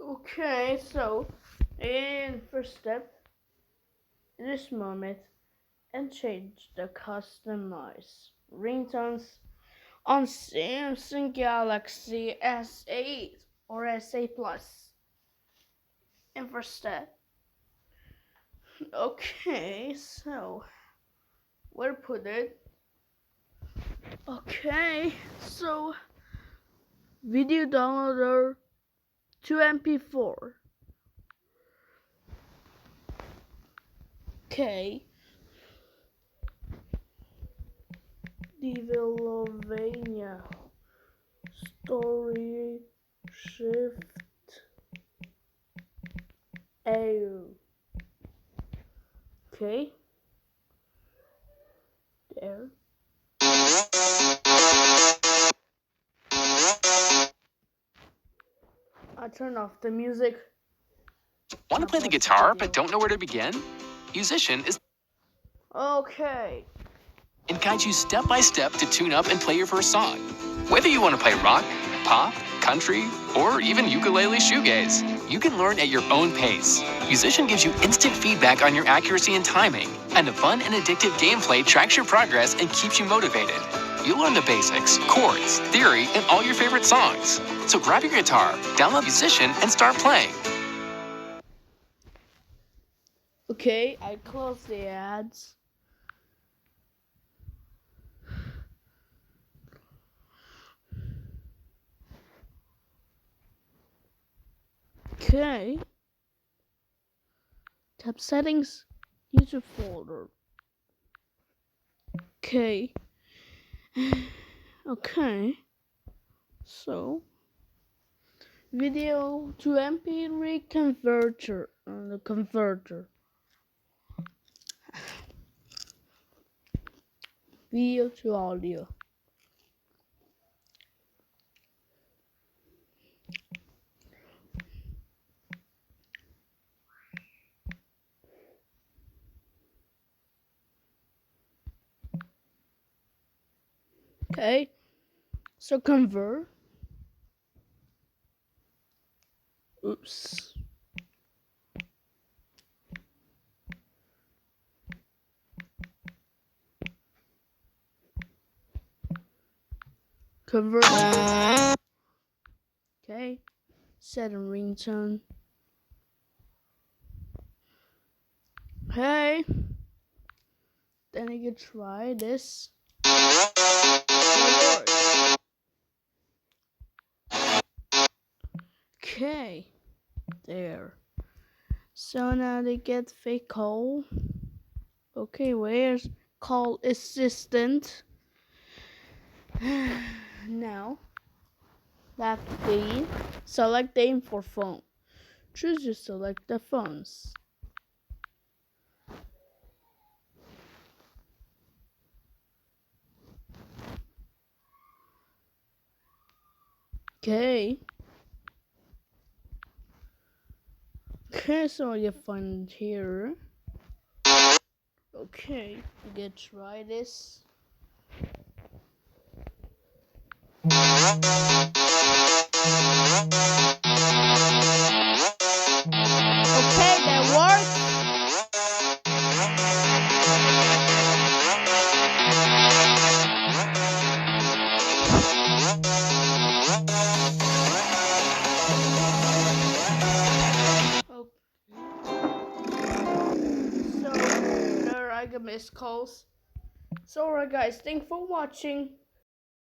Okay, so in first step, in this moment, and change the customize ringtones on Samsung Galaxy S8 or S8 Plus. In first step, okay, so where to put it? Okay, so video downloader to MP4. Okay. Developmania story shift A. Okay. There. I turn off the music. Want to play the guitar but don't know where to begin? Musician is Okay. and guides you step by step to tune up and play your first song. Whether you want to play rock, pop, country, or even ukulele shoegaze, you can learn at your own pace. Musician gives you instant feedback on your accuracy and timing, and the fun and addictive gameplay tracks your progress and keeps you motivated. You'll learn the basics, chords, theory, and all your favorite songs. So grab your guitar, download Musician, and start playing. Okay, I close the ads. Okay. Tap settings, YouTube folder. Okay. Okay. So, video to MP3 converter. The converter. Video to audio. Okay, so convert. Oops. Convert. Okay, set a ringtone. Okay, then you can try this. Okay, there. So now they get fake call. Okay, where's call assistant? Now, left D, select name for phone. Choose to select the phones. Okay. Okay, so you find here. Okay, you can try this. Okay, that works. So there I got missed calls. So alright guys, thanks for watching.